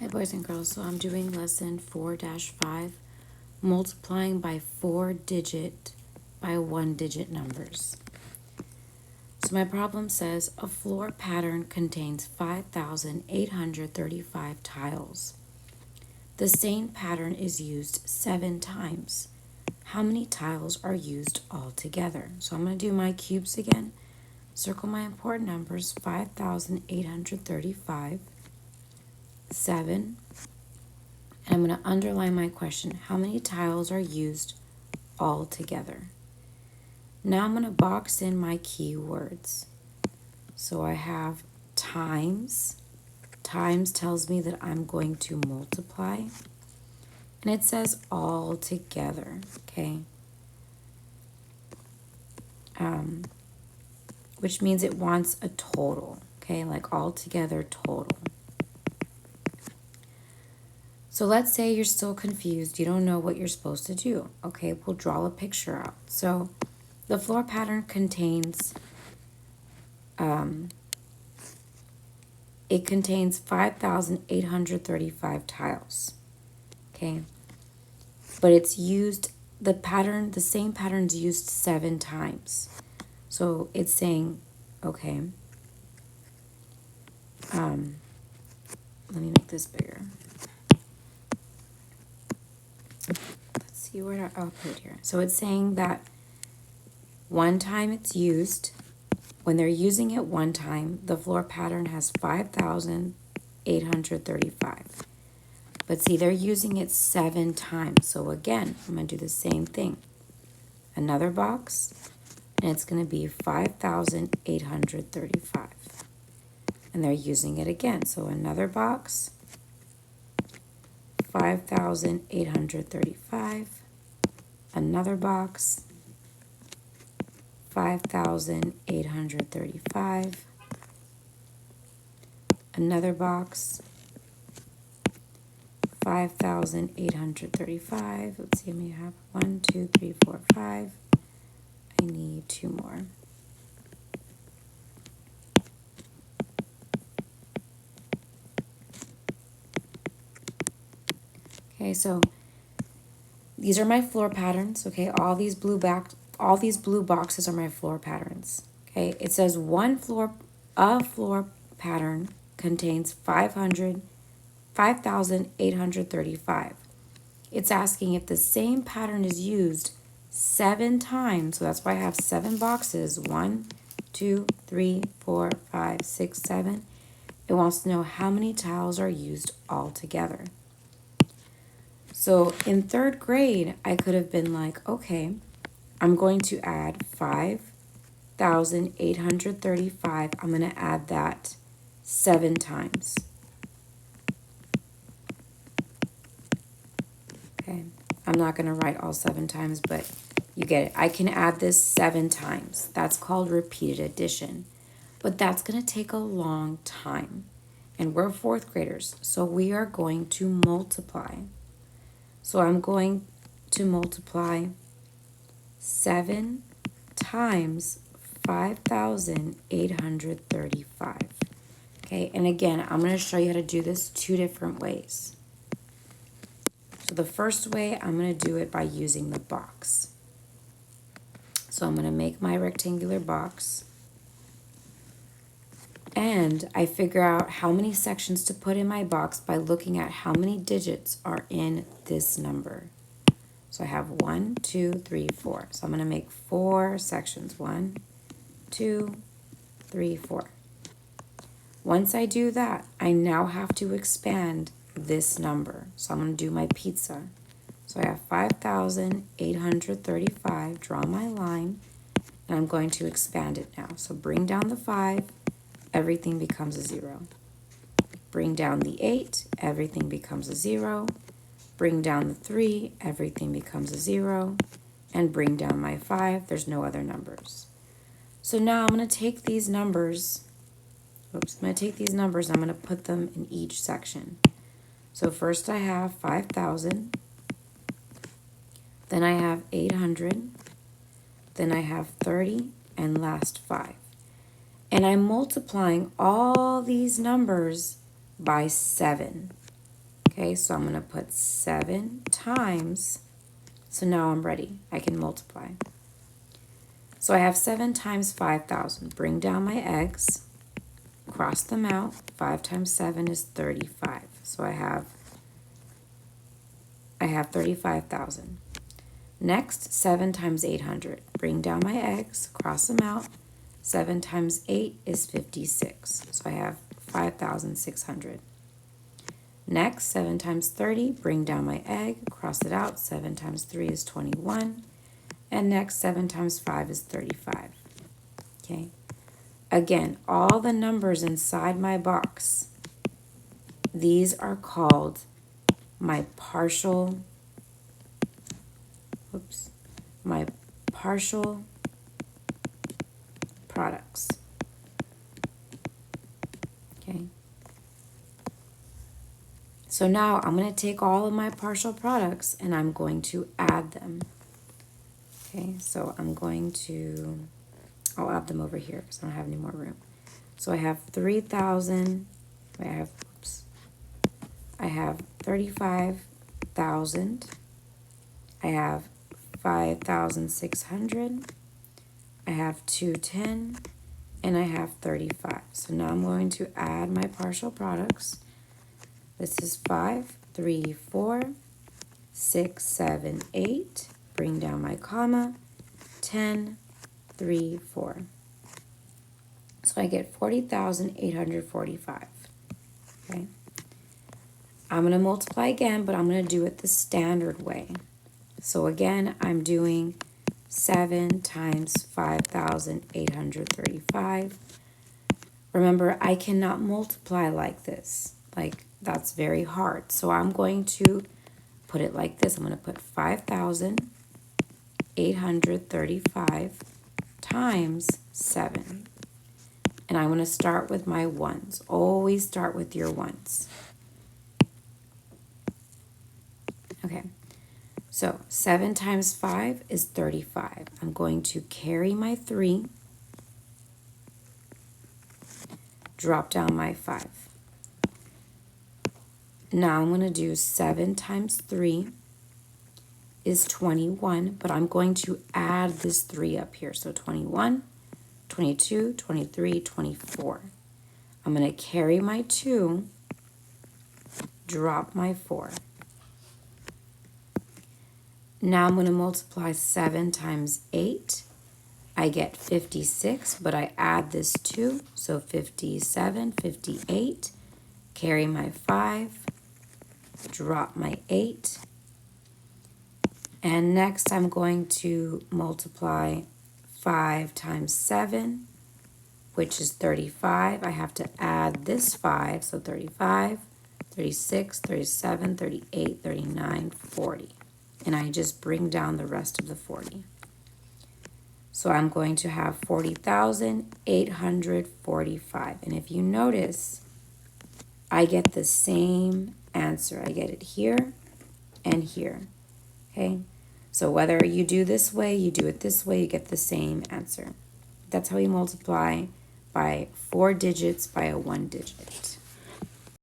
Hi boys and girls, so I'm doing lesson 4-5, multiplying by 4-digit by 1-digit numbers. So my problem says a floor pattern contains 5,835 tiles. The same pattern is used 7 times. How many tiles are used altogether? So I'm going to do my cubes again. Circle my important numbers, 5,835, 7. And I'm going to underline my question. How many tiles are used all together? Now I'm going to box in my keywords. So I have times. Times tells me that I'm going to multiply. And it says all together, okay? Which means it wants a total, okay? Like all together total. So let's say you're still confused. You don't know what you're supposed to do. Okay, we'll draw a picture out. So the floor pattern contains, it contains 5,835 tiles. Okay, but it's used, the same pattern's used 7 times. So it's saying, okay, let me make this bigger. Let's see where I'll put it here. So it's saying that one time it's used, when they're using it one time, the floor pattern has 5,835. But see, they're using it 7 times. So again, I'm going to do the same thing. Another box, and it's going to be 5,835. And they're using it again. So another box, 5,835. Another box, 5,835. Another box, 5,835. Let's see, I may have 1, 2, 3, 4, 5. I need 2 more. Okay, so these are my floor patterns. Okay, all these blue boxes are my floor patterns. Okay, it says a floor pattern contains 5,835. It's asking if the same pattern is used 7 times. So that's why I have 7 boxes. 1, 2, 3, 4, 5, 6, 7. It wants to know how many tiles are used all together. So in 3rd grade, I could have been like, okay, I'm going to add 5,835. I'm going to add that 7 times. Okay, I'm not going to write all 7 times, but you get it. I can add this 7 times. That's called repeated addition. But that's going to take a long time. And we're 4th graders, so we are going to multiply. So I'm going to multiply 7 times 5,835. Okay, and again, I'm going to show you how to do this 2 different ways. So the first way, I'm going to do it by using the box. So I'm going to make my rectangular box. And I figure out how many sections to put in my box by looking at how many digits are in this number. So I have 1, 2, 3, 4. So I'm going to make 4 sections. 1, 2, 3, 4. Once I do that, I now have to expand this number. So I'm going to do my pizza. So I have 5,835. Draw my line. And I'm going to expand it now. So bring down the 5. Everything becomes a 0. Bring down the 8. Everything becomes a 0. Bring down the 3, everything becomes a 0, and bring down my 5, there's no other numbers. So now I'm going to take these numbers, I'm going to put them in each section. So first I have 5,000, then I have 800, then I have 30, and last 5. And I'm multiplying all these numbers by 7. Okay, so I'm going to put 7 times, so now I'm ready. I can multiply. So I have 7 times 5,000. Bring down my eggs, cross them out. 5 times 7 is 35. So I have 35,000. Next, 7 times 800. Bring down my eggs, cross them out. 7 times 8 is 56. So I have 5,600. Next, 7 times 30, bring down my egg, cross it out. 7 times 3 is 21. And next, 7 times 5 is 35. Okay. Again, all the numbers inside my box, these are called my partial products. Okay. So now I'm going to take all of my partial products and I'm going to add them. Okay, so I'll add them over here because I don't have any more room. So I have 3,000, I have 35,000, I have 5,600, I have 210, and I have 35. So now I'm going to add my partial products. This is 5, 3, 4, 6, 7, 8. Bring down my comma. 10, 3, 4. So I get 40,845. Okay. I'm going to multiply again, but I'm going to do it the standard way. So again, I'm doing 7 times 5,835. Remember, I cannot multiply like this. That's very hard. So I'm going to put it like this. I'm going to put 5,835 times 7. And I'm going to start with my ones. Always start with your ones. Okay. So 7 times 5 is 35. I'm going to carry my 3. Drop down my 5. Now I'm going to do 7 times 3 is 21, but I'm going to add this 3 up here. So 21, 22, 23, 24. I'm going to carry my 2, drop my 4. Now I'm going to multiply 7 times 8. I get 56, but I add this 2, so 57, 58. Carry my 5, drop my 8. And next I'm going to multiply 5 times 7, which is 35. I have to add this 5, so 35, 36, 37, 38, 39, 40. And I just bring down the rest of the 40. So I'm going to have 40,845. And if you notice, I get the same answer. I get it here and here. Okay? So whether you do this way, you do it this way, you get the same answer. That's how you multiply by 4 digits by a 1 digit.